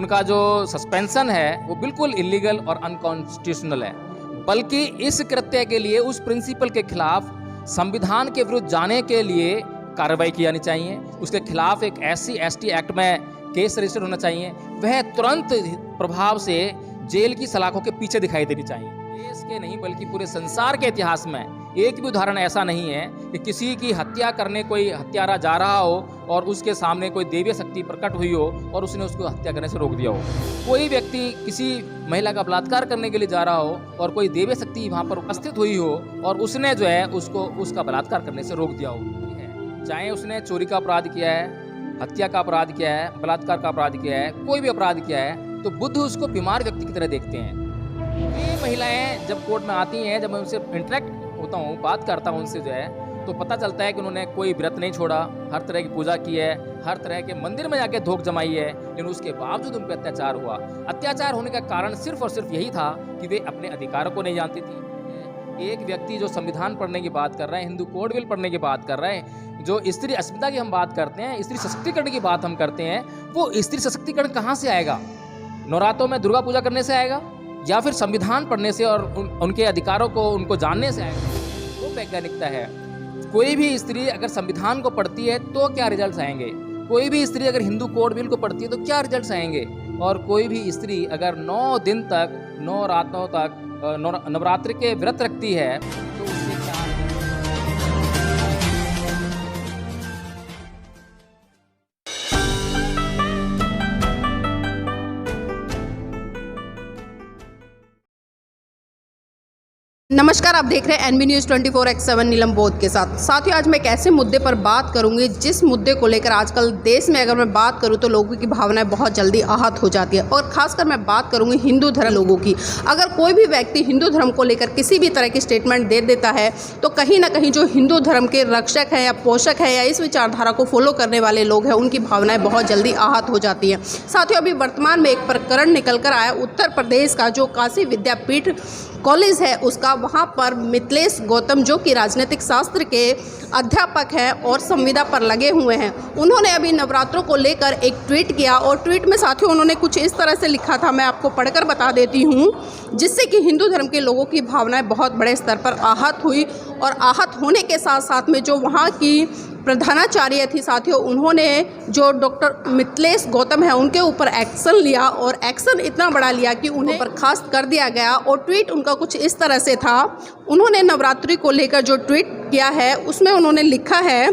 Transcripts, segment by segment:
उनका जो सस्पेंशन है वो बिल्कुल इलीगल और अनकॉन्स्टिट्यूशनल है। बल्कि इस कृत्य के लिए उस प्रिंसिपल के खिलाफ संविधान के विरुद्ध जाने के लिए कार्रवाई की जानी चाहिए। उसके खिलाफ एक SC/ST एक्ट में केस रजिस्टर होना चाहिए। वह तुरंत प्रभाव से जेल की सलाखों के पीछे दिखाई देनी चाहिए। देश के नहीं बल्कि पूरे संसार के इतिहास में एक भी उदाहरण ऐसा नहीं है कि किसी की हत्या करने कोई हत्यारा जा रहा हो और उसके सामने कोई देवीय शक्ति प्रकट हुई हो और उसने उसको हत्या करने से रोक दिया हो। कोई व्यक्ति किसी महिला का बलात्कार करने के लिए जा रहा हो और कोई देवीय शक्ति वहाँ पर उपस्थित हुई हो और उसने जो है उसको उसका बलात्कार करने से रोक दिया हो। चाहे उसने चोरी का अपराध किया है, हत्या का अपराध किया है, बलात्कार का अपराध किया है, कोई भी अपराध किया है, तो बुद्ध उसको बीमार व्यक्ति की तरह देखते हैं। ये महिलाएं जब कोर्ट में आती हैं, जब मैं उनसे इंटरेक्ट होता हूँ, बात करता हूँ उनसे जो है, तो पता चलता है कि उन्होंने कोई व्रत नहीं छोड़ा, हर तरह की पूजा की है, हर तरह के मंदिर में जाके धोख जमाई है, लेकिन उसके बावजूद उन पर अत्याचार हुआ। अत्याचार होने का कारण सिर्फ और सिर्फ यही था कि वे अपने अधिकारों को नहीं जानती थी। एक व्यक्ति जो संविधान पढ़ने की बात कर रहा है, हिंदू कोड बिल पढ़ने की बात कर रहा है, जो स्त्री अस्मिता की हम बात करते हैं, स्त्री सशक्तिकरण की बात हम करते हैं, वो स्त्री सशक्तिकरण कहाँ से आएगा? नवरात्रों में दुर्गा पूजा करने से आएगा या फिर संविधान पढ़ने से और उनके अधिकारों को उनको जानने से आएगा? वो वैज्ञानिकता है। कोई भी स्त्री अगर संविधान को पढ़ती है तो क्या रिजल्ट्स आएंगे? कोई भी स्त्री अगर हिंदू कोड बिल को पढ़ती है तो क्या रिजल्ट्स आएंगे? और कोई भी स्त्री अगर 9 दिन तक 9 रातों तक नवरात्रि के व्रत रखती है तो उससे क्या? नमस्कार, आप देख रहे हैं NB न्यूज़ 24/7 नीलम बोध के साथ। साथियों, आज मैं एक ऐसे मुद्दे पर बात करूंगी जिस मुद्दे को लेकर आजकल देश में अगर मैं बात करूं तो लोगों की भावनाएं बहुत जल्दी आहत हो जाती है। और खासकर मैं बात करूंगी हिंदू धर्म लोगों की। अगर कोई भी व्यक्ति हिंदू धर्म को लेकर किसी भी तरह की स्टेटमेंट दे देता है तो कहीं ना कहीं जो हिंदू धर्म के रक्षक हैं या पोषक है या इस विचारधारा को फॉलो करने वाले लोग हैं, उनकी भावनाएं बहुत जल्दी आहत हो जाती हैं। साथियों, अभी वर्तमान में एक प्रकरण निकल कर आया उत्तर प्रदेश का, जो काशी विद्यापीठ कॉलेज है उसका। वहाँ पर मिथिलेश गौतम, जो कि राजनीतिक शास्त्र के अध्यापक हैं और संविदा पर लगे हुए हैं, उन्होंने अभी नवरात्रों को लेकर एक ट्वीट किया। और ट्वीट में साथियों उन्होंने कुछ इस तरह से लिखा था, मैं आपको पढ़कर बता देती हूँ, जिससे कि हिंदू धर्म के लोगों की भावनाएं बहुत बड़े स्तर पर आहत हुई। और आहत होने के साथ साथ में जो वहाँ की प्रधानाचार्य थी साथियों, उन्होंने जो डॉक्टर मिथिलेश गौतम है उनके ऊपर एक्शन लिया और एक्शन इतना बड़ा लिया कि उन्हें बर्खास्त कर दिया गया। और ट्वीट उनका कुछ इस तरह से था, उन्होंने नवरात्रि को लेकर जो ट्वीट किया है उसमें उन्होंने लिखा है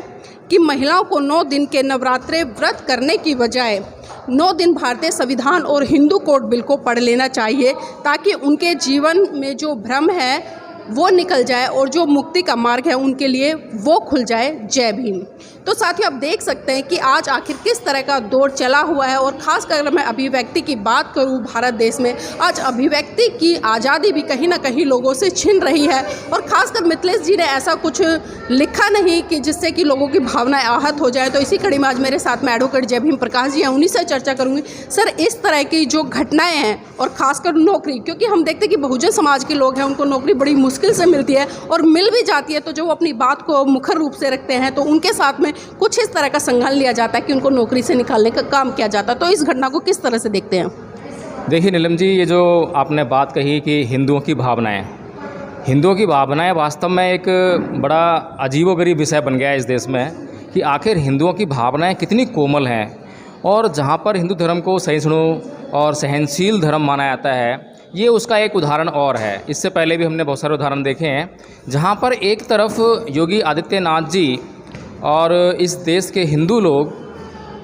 कि महिलाओं को 9 दिन के नवरात्रि व्रत करने की बजाय 9 दिन भारतीय संविधान और हिंदू कोड बिल को पढ़ लेना चाहिए, ताकि उनके जीवन में जो भ्रम है वो निकल जाए और जो मुक्ति का मार्ग है उनके लिए वो खुल जाए। जय भीम। तो साथियों, आप देख सकते हैं कि आज आखिर किस तरह का दौर चला हुआ है। और खासकर अगर मैं अभिव्यक्ति की बात करूं, भारत देश में आज अभिव्यक्ति की आज़ादी भी कहीं ना कहीं लोगों से छिन रही है। और खासकर मिथिलेश जी ने ऐसा कुछ लिखा नहीं कि जिससे कि लोगों की भावनाएं आहत हो जाए। तो इसी कड़ी में आज मेरे साथ में एडवोकेट जय भीम प्रकाश जी हैं, उन्हीं से चर्चा करूँगी। सर, इस तरह की जो घटनाएँ हैं और ख़ासकर नौकरी, क्योंकि हम देखते हैं कि बहुजन समाज के लोग हैं, उनको नौकरी बड़ी मुश्किल से मिलती है और मिल भी जाती है तो जो वो अपनी बात को मुखर रूप से रखते हैं तो उनके साथ में कुछ इस तरह का संज्ञान लिया जाता है कि उनको नौकरी से निकालने का काम किया जाता है। तो इस घटना को किस तरह से देखते हैं? देखिए नीलम जी, ये जो आपने बात कही कि हिंदुओं की भावनाएं वास्तव में एक बड़ा अजीबोगरीब विषय बन गया है इस देश में कि आखिर हिंदुओं की भावनाएं कितनी कोमल हैं। और जहाँ पर हिंदू धर्म को सहिष्णु और सहनशील धर्म माना जाता है, ये उसका एक उदाहरण और है। इससे पहले भी हमने बहुत सारे उदाहरण देखे हैं जहाँ पर एक तरफ योगी आदित्यनाथ जी और इस देश के हिंदू लोग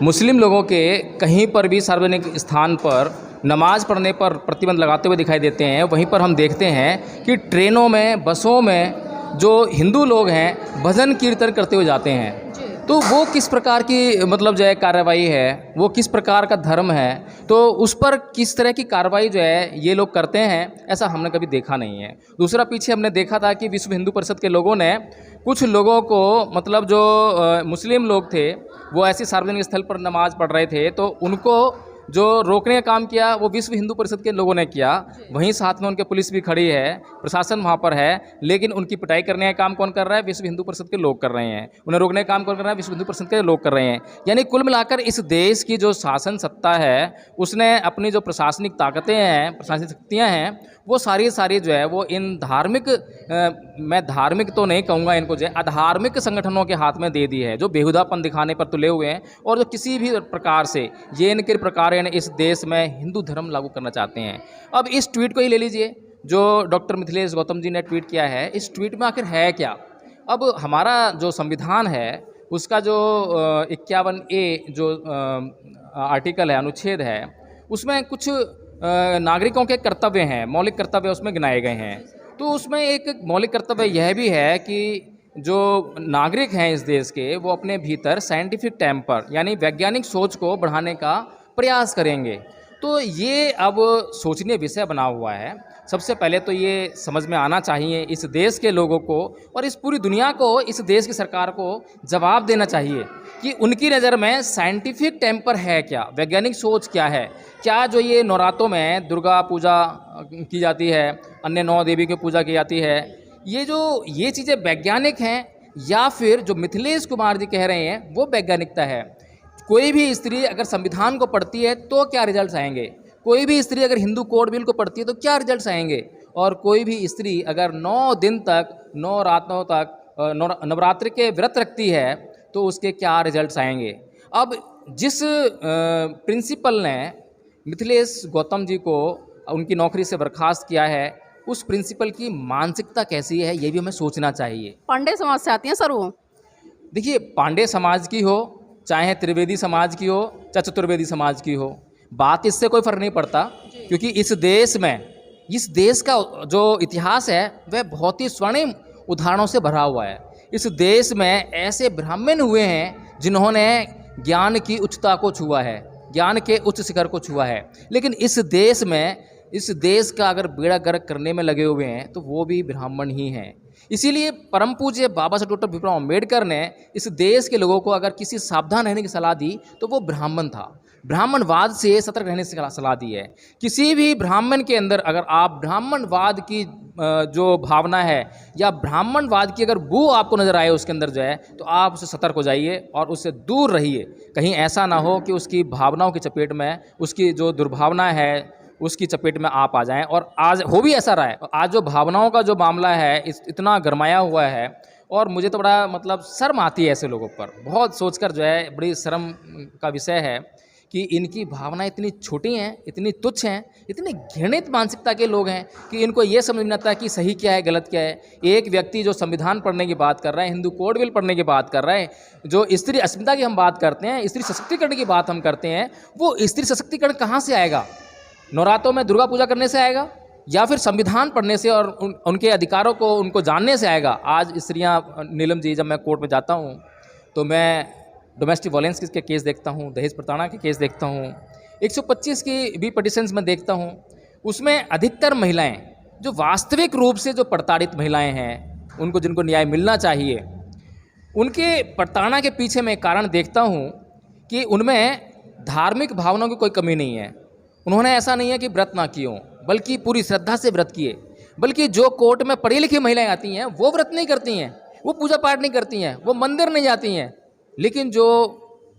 मुस्लिम लोगों के कहीं पर भी सार्वजनिक स्थान पर नमाज पढ़ने पर प्रतिबंध लगाते हुए दिखाई देते हैं। वहीं पर हम देखते हैं कि ट्रेनों में, बसों में जो हिंदू लोग हैं भजन कीर्तन करते हुए जाते हैं। तो वो किस प्रकार की मतलब जो है कार्रवाई है, वो किस प्रकार का धर्म है, तो उस पर किस तरह की कार्रवाई जो है ये लोग करते हैं, ऐसा हमने कभी देखा नहीं है। दूसरा, पीछे हमने देखा था कि विश्व हिंदू परिषद के लोगों ने कुछ लोगों को, मतलब जो मुस्लिम लोग थे वो ऐसे सार्वजनिक स्थल पर नमाज पढ़ रहे थे तो उनको जो रोकने का काम किया वो विश्व हिंदू परिषद के लोगों ने किया, वहीं साथ में उनके पुलिस भी खड़ी है, प्रशासन वहाँ पर है, लेकिन उनकी पिटाई करने का काम कौन कर रहा है? विश्व हिंदू परिषद के लोग कर रहे हैं। उन्हें रोकने का काम कौन कर रहा है? विश्व हिंदू परिषद के लोग कर रहे हैं। यानी कुल मिलाकर इस देश की जो शासन सत्ता है, उसने अपनी जो प्रशासनिक ताकतें हैं, प्रशासनिक शक्तियाँ हैं, वो सारी जो है वो इन धार्मिक मैं धार्मिक तो नहीं कहूँगा इनको, जो है अधार्मिक संगठनों के हाथ में दे दी है, जो बेहुदापन दिखाने पर तुले हुए हैं और जो किसी भी प्रकार से ये इनके प्रकार इस देश में हिंदू धर्म लागू करना चाहते हैं। अब इस ट्वीट को ही ले लीजिए जो डॉक्टर मिथिलेश गौतम जी ने ट्वीट किया है। इस ट्वीट में आखिर है क्या? अब हमारा जो संविधान है उसका जो 51A जो आर्टिकल है, अनुच्छेद है, उसमें कुछ नागरिकों के कर्तव्य हैं, मौलिक कर्तव्य उसमें गिनाए गए हैं। तो उसमें एक मौलिक कर्तव्य यह भी है कि जो नागरिक हैं इस देश के, वो अपने भीतर साइंटिफिक टेम्पर यानी वैज्ञानिक सोच को बढ़ाने का प्रयास करेंगे। तो ये अब सोचनीय विषय बना हुआ है। सबसे पहले तो ये समझ में आना चाहिए इस देश के लोगों को और इस पूरी दुनिया को, इस देश की सरकार को जवाब देना चाहिए कि उनकी नज़र में साइंटिफिक टेम्पर है क्या, वैज्ञानिक सोच क्या है। क्या जो ये नवरात्रों में दुर्गा पूजा की जाती है, अन्य 9 देवी की पूजा की जाती है, ये चीज़ें वैज्ञानिक हैं या फिर जो मिथिलेश कुमार जी कह रहे हैं वो वैज्ञानिकता है? कोई भी स्त्री अगर संविधान को पढ़ती है तो क्या रिजल्ट्स आएंगे? कोई भी स्त्री अगर हिंदू कोड बिल को पढ़ती है तो क्या रिजल्ट्स आएंगे? और कोई भी स्त्री अगर 9 दिन तक, 9 रातों तक नवरात्रि के व्रत रखती है तो उसके क्या रिजल्ट्स आएंगे? अब जिस प्रिंसिपल ने मिथिलेश गौतम जी को उनकी नौकरी से बर्खास्त किया है, उस प्रिंसिपल की मानसिकता कैसी है ये भी हमें सोचना चाहिए। पांडे समाज से आती हैं सर वो? देखिए, पांडे समाज की हो, चाहे त्रिवेदी समाज की हो, चाहे चतुर्वेदी समाज की हो, बात इससे कोई फर्क नहीं पड़ता, क्योंकि इस देश का जो इतिहास है वह बहुत ही स्वर्णिम उदाहरणों से भरा हुआ है। इस देश में ऐसे ब्राह्मण हुए हैं जिन्होंने ज्ञान की उच्चता को छुआ है, ज्ञान के उच्च शिखर को छुआ है। लेकिन इस देश का अगर बेड़ा गर्क करने में लगे हुए हैं तो वो भी ब्राह्मण ही हैं। इसीलिए परम पूज्य बाबा साहब डॉक्टर भीमराव अम्बेडकर ने इस देश के लोगों को अगर किसी सावधान रहने की सलाह दी तो वो ब्राह्मण था। ब्राह्मणवाद से सतर्क रहने की सलाह दी है। किसी भी ब्राह्मण के अंदर अगर आप ब्राह्मणवाद की जो भावना है या ब्राह्मणवाद की अगर बू आपको नज़र आए उसके अंदर जो है, तो आप उससे सतर्क हो जाइए और उससे दूर रहिए। कहीं ऐसा ना हो कि उसकी भावनाओं की चपेट में, उसकी जो दुर्भावना है उसकी चपेट में आप आ जाएं। और आज हो भी ऐसा रहा है। आज जो भावनाओं का जो मामला है इतना गरमाया हुआ है और मुझे तो बड़ा मतलब शर्म आती है ऐसे लोगों पर। बहुत सोचकर जो है बड़ी शर्म का विषय है कि इनकी भावनाएं इतनी छोटी हैं, इतनी तुच्छ हैं, इतनी घृणित मानसिकता के लोग हैं कि इनको ये समझ नहीं आता कि सही क्या है, गलत क्या है। एक व्यक्ति जो संविधान पढ़ने की बात कर रहा है, हिंदू कोड बिल पढ़ने की बात कर रहा है, जो स्त्री अस्मिता की हम बात करते हैं, स्त्री सशक्तिकरण की बात हम करते हैं, वो स्त्री सशक्तिकरण कहाँ से आएगा? नवरात्रों में दुर्गा पूजा करने से आएगा या फिर संविधान पढ़ने से और उनके अधिकारों को उनको जानने से आएगा? आज स्त्रियां, नीलम जी, जब मैं कोर्ट में जाता हूं तो मैं डोमेस्टिक वायलेंस के केस देखता हूं, दहेज प्रताड़ना के केस देखता हूं, 125 की भी पिटिशन्स में देखता हूं। उसमें अधिकतर महिलाएं जो वास्तविक रूप से जो प्रताड़ित महिलाएं हैं, उनको जिनको न्याय मिलना चाहिए, उनके प्रताड़ना के पीछे मैं कारण देखता हूं कि उनमें धार्मिक भावनाओं की कोई कमी नहीं है। उन्होंने ऐसा नहीं है कि व्रत ना किए हों, बल्कि पूरी श्रद्धा से व्रत किए। बल्कि जो कोर्ट में पढ़ी लिखी महिलाएं आती हैं वो व्रत नहीं करती हैं, वो पूजा पाठ नहीं करती हैं, वो मंदिर नहीं जाती हैं। लेकिन जो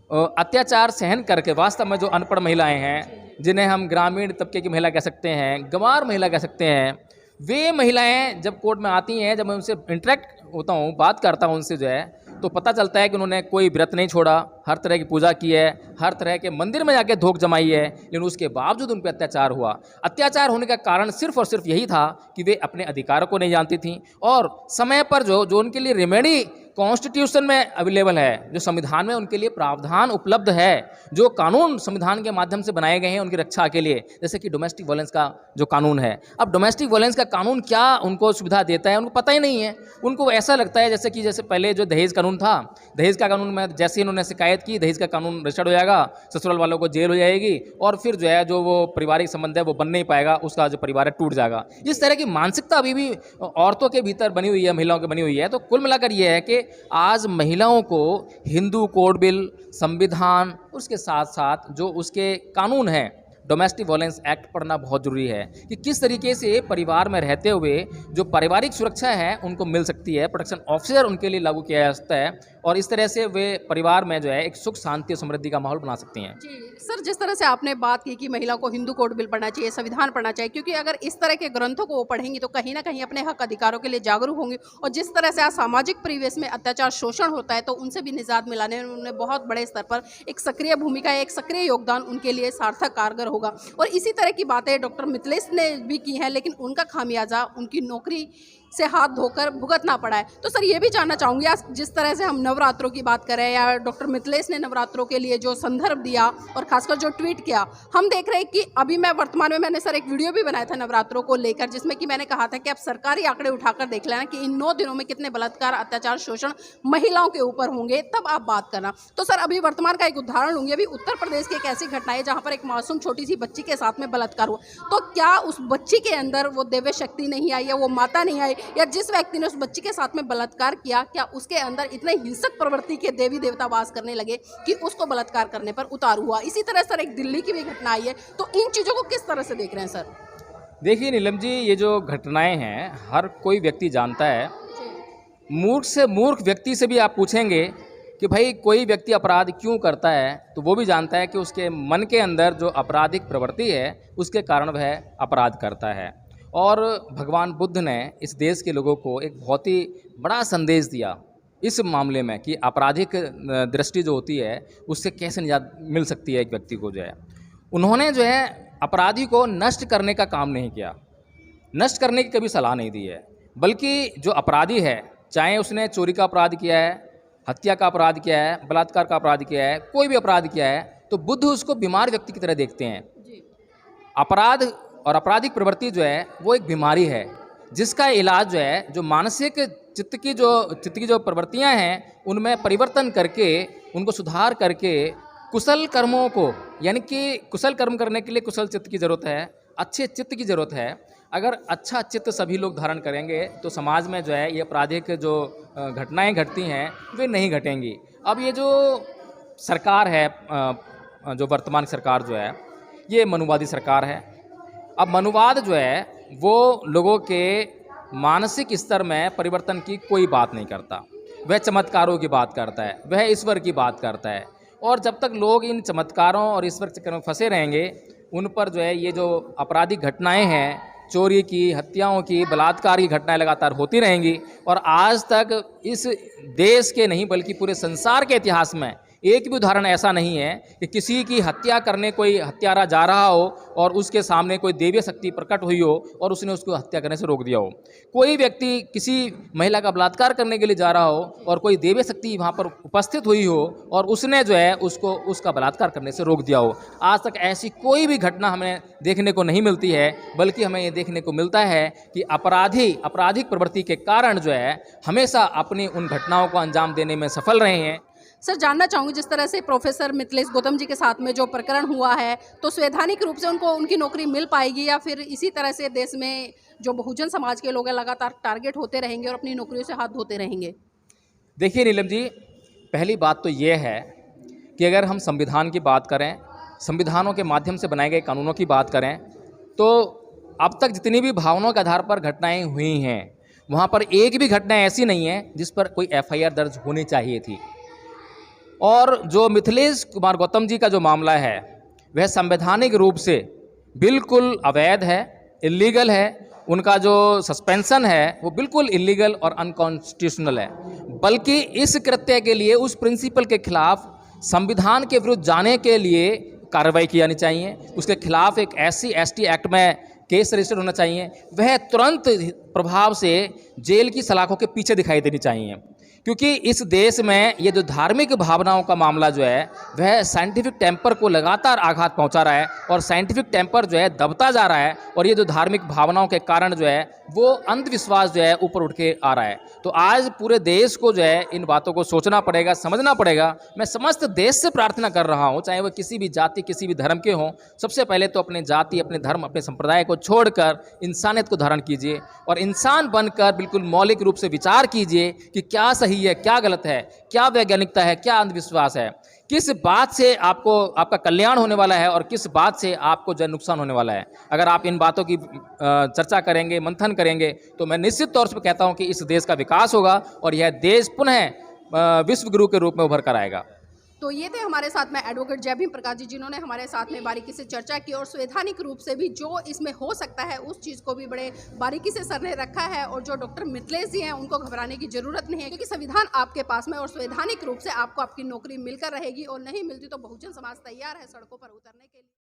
अत्याचार सहन करके वास्तव में जो अनपढ़ महिलाएं हैं, जिन्हें हम ग्रामीण तबके की महिला कह सकते हैं, गंवार महिला कह सकते हैं, वे महिलाएं जब कोर्ट में आती हैं, जब मैं उनसे इंटरेक्ट होता हूँ, बात करता हूँ उनसे जो है, तो पता चलता है कि उन्होंने कोई व्रत नहीं छोड़ा, हर तरह की पूजा की है, हर तरह के मंदिर में जाके धोख जमाई है, लेकिन उसके बावजूद उन पर अत्याचार हुआ। अत्याचार होने का कारण सिर्फ और सिर्फ यही था कि वे अपने अधिकारों को नहीं जानती थीं और समय पर जो उनके लिए रेमेडी कॉन्स्टिट्यूशन में अवेलेबल है, जो संविधान में उनके लिए प्रावधान उपलब्ध है, जो कानून संविधान के माध्यम से बनाए गए हैं उनकी रक्षा के लिए, जैसे कि डोमेस्टिक वायलेंस का जो कानून है। अब डोमेस्टिक वायलेंस का कानून क्या उनको सुविधा देता है उनको पता ही नहीं है। उनको ऐसा लगता है जैसे पहले जो दहेज कानून था, दहेज का कानून में जैसे ही उन्होंने शिकायत की, दहेज का कानून रजिस्टर्ड हो जाएगा, ससुराल वालों को जेल हो जाएगी और फिर जो है जो वो पारिवारिक संबंध है वो बन नहीं पाएगा, उसका जो परिवार है टूट जाएगा। इस तरह की मानसिकता अभी भी औरतों के भीतर बनी हुई है, महिलाओं की बनी हुई है। तो कुल मिलाकर ये है कि आज महिलाओं को हिंदू कोड बिल, संविधान, उसके साथ साथ जो उसके कानून हैं, डोमेस्टिक वायलेंस एक्ट पढ़ना बहुत ज़रूरी है कि किस तरीके से परिवार में रहते हुए जो पारिवारिक सुरक्षा है उनको मिल सकती है, प्रोटेक्शन ऑफिसर उनके लिए लागू किया जा सकता है और इस तरह से वे परिवार में जो है एक सुख शांति और समृद्धि का माहौल बना सकती हैं। जी सर, जिस तरह से आपने बात की कि महिला को हिंदू कोड बिल पढ़ना चाहिए, संविधान पढ़ना चाहिए, क्योंकि अगर इस तरह के ग्रंथों को वो पढ़ेंगी तो कहीं ना कहीं अपने हक अधिकारों के लिए जागरूक होंगी और जिस तरह से आज सामाजिक परिवेश में अत्याचार शोषण होता है तो उनसे भी निजात मिलाने में उन्हें बहुत बड़े स्तर पर एक सक्रिय भूमिका, एक सक्रिय योगदान उनके लिए सार्थक कारगर होगा। और इसी तरह की बातें डॉक्टर मिथिलेश ने भी की हैं, लेकिन उनका खामियाजा उनकी नौकरी से हाथ धोकर भुगतना पड़ा है। तो सर ये भी जानना चाहूँगी, आज जिस तरह से हम नवरात्रों की बात करें या डॉक्टर मिथिलेश ने नवरात्रों के लिए जो संदर्भ दिया और खासकर जो ट्वीट किया, हम देख रहे हैं कि अभी मैं वर्तमान में मैंने सर एक वीडियो भी बनाया था नवरात्रों को लेकर जिसमें कि मैंने कहा था कि आप सरकारी आंकड़े उठाकर देख लेना कि इन 9 दिनों में कितने बलात्कार, अत्याचार, शोषण महिलाओं के ऊपर होंगे, तब आप बात करना। तो सर अभी वर्तमान का एक उदाहरण लूँगी, अभी उत्तर प्रदेश की एक ऐसी घटना है जहाँ पर एक मासूम छोटी सी बच्ची के साथ में बलात्कार हुआ। तो क्या उस बच्ची के अंदर वो दिव्य शक्ति नहीं आई या वो माता नहीं आई, या जिस व्यक्ति ने उस बच्ची के साथ में बलात्कार किया क्या उसके अंदर इतने हिंसक प्रवृत्ति के देवी देवता वास करने लगे कि उसको बलात्कार करने पर उतारू हुआ। इसी तरह सर एक दिल्ली की भी घटना आई है, तो इन चीज़ों को किस तरह से देख रहे हैं सर? देखिए नीलम जी, ये जो घटनाएं हैं हर कोई व्यक्ति जानता है। मूर्ख से मूर्ख व्यक्ति से भी आप पूछेंगे कि भाई कोई व्यक्ति अपराध क्यों करता है तो वो भी जानता है कि उसके मन के अंदर जो आपराधिक प्रवृत्ति है उसके कारण वह अपराध करता है। और भगवान बुद्ध ने इस देश के लोगों को एक बहुत ही बड़ा संदेश दिया इस मामले में कि आपराधिक दृष्टि जो होती है उससे कैसे निजात मिल सकती है एक व्यक्ति को। जो है उन्होंने जो है अपराधी को नष्ट करने का काम नहीं किया, नष्ट करने की कभी सलाह नहीं दी है, बल्कि जो अपराधी है चाहे उसने चोरी का अपराध किया है, हत्या का अपराध किया है, बलात्कार का अपराध किया है, कोई भी अपराध किया है, तो बुद्ध उसको बीमार व्यक्ति की तरह देखते हैं। अपराध और आपराधिक प्रवृत्ति जो है वो एक बीमारी है जिसका इलाज जो है जो मानसिक चित्त की जो प्रवृत्तियां हैं उनमें परिवर्तन करके उनको सुधार करके कुशल कर्मों को, यानी कि कुशल कर्म करने के लिए कुशल चित्त की ज़रूरत है, अच्छे चित्त की ज़रूरत है। अगर अच्छा चित्त सभी लोग धारण करेंगे तो समाज में जो है ये आपराधिक जो घटनाएं घटती हैं वे नहीं घटेंगी। अब ये जो सरकार है, जो वर्तमान सरकार जो है ये मनुवादी सरकार है। अब मनुवाद जो है वो लोगों के मानसिक स्तर में परिवर्तन की कोई बात नहीं करता, वह चमत्कारों की बात करता है, वह ईश्वर की बात करता है। और जब तक लोग इन चमत्कारों और ईश्वर चक्कर में फंसे रहेंगे उन पर जो है ये जो आपराधिक घटनाएं हैं, चोरी की, हत्याओं की, बलात्कार की घटनाएं लगातार होती रहेंगी। और आज तक इस देश के नहीं बल्कि पूरे संसार के इतिहास में एक भी उदाहरण ऐसा नहीं है कि किसी की हत्या करने कोई हत्यारा जा रहा हो और उसके सामने कोई देवीय शक्ति प्रकट हुई हो और उसने उसको हत्या करने से रोक दिया हो। कोई व्यक्ति किसी महिला का बलात्कार करने के लिए जा रहा हो और कोई देवीय शक्ति वहाँ पर उपस्थित हुई हो और उसने जो है उसको उसका बलात्कार करने से रोक दिया हो। आज तक ऐसी कोई भी घटना हमें देखने को नहीं मिलती है, बल्कि हमें ये देखने को मिलता है कि आपराधिक प्रवृत्ति के कारण जो है हमेशा अपनी उन घटनाओं को अंजाम देने में सफल रहे हैं। सर जानना चाहूँगी, जिस तरह से प्रोफेसर मिथिलेश गौतम जी के साथ में जो प्रकरण हुआ है तो संवैधानिक रूप से उनको उनकी नौकरी मिल पाएगी या फिर इसी तरह से देश में जो बहुजन समाज के लोग हैं लगातार टारगेट होते रहेंगे और अपनी नौकरियों से हाथ धोते रहेंगे? देखिए नीलम जी, पहली बात तो ये है कि अगर हम संविधान की बात करें, संविधानों के माध्यम से बनाए गए कानूनों की बात करें, तो अब तक जितनी भी भावनाओं के आधार पर घटनाएँ हुई हैं वहाँ पर एक भी घटना ऐसी नहीं है जिस पर कोई FIR दर्ज होनी चाहिए थी। और जो मिथिलेश कुमार गौतम जी का जो मामला है वह संवैधानिक रूप से बिल्कुल अवैध है, इलीगल है। उनका जो सस्पेंशन है वो बिल्कुल इलीगल और अनकॉन्स्टिट्यूशनल है। बल्कि इस कृत्य के लिए उस प्रिंसिपल के खिलाफ संविधान के विरुद्ध जाने के लिए कार्रवाई की जानी चाहिए। उसके खिलाफ एक SC/ST एक्ट में केस रजिस्टर होना चाहिए। वह तुरंत प्रभाव से जेल की सलाखों के पीछे दिखाई देनी चाहिए, क्योंकि इस देश में ये जो धार्मिक भावनाओं का मामला जो है वह साइंटिफिक टेम्पर को लगातार आघात पहुंचा रहा है और साइंटिफिक टेम्पर जो है दबता जा रहा है और ये जो धार्मिक भावनाओं के कारण जो है वो अंधविश्वास जो है ऊपर उठ के आ रहा है। तो आज पूरे देश को जो है इन बातों को सोचना पड़ेगा, समझना पड़ेगा। मैं समस्त देश से प्रार्थना कर रहा हूँ, चाहे वह किसी भी जाति किसी भी धर्म के हों, सबसे पहले तो अपने जाति, अपने धर्म, अपने संप्रदाय को छोड़कर इंसानियत को धारण कीजिए और इंसान बनकर बिल्कुल मौलिक रूप से विचार कीजिए कि क्या सही सही है, क्या गलत है, क्या वैज्ञानिकता है, क्या अंधविश्वास है, किस बात से आपको आपका कल्याण होने वाला है और किस बात से आपको जो है नुकसान होने वाला है। अगर आप इन बातों की चर्चा करेंगे, मंथन करेंगे, तो मैं निश्चित तौर से कहता हूँ कि इस देश का विकास होगा और यह देश पुनः विश्व गुरु के रूप में उभर कर आएगा। तो ये थे हमारे साथ में एडवोकेट जय भीम प्रकाश जी, जिन्होंने हमारे साथ में बारीकी से चर्चा की और संवैधानिक रूप से भी जो इसमें हो सकता है उस चीज़ को भी बड़े बारीकी से सर ने रखा है। और जो डॉक्टर मिथिलेश जी हैं उनको घबराने की जरूरत नहीं है, क्योंकि संविधान आपके पास में और संवैधानिक रूप से आपको आपकी नौकरी मिलकर रहेगी, और नहीं मिलती तो बहुजन समाज तैयार है सड़कों पर उतरने के लिए।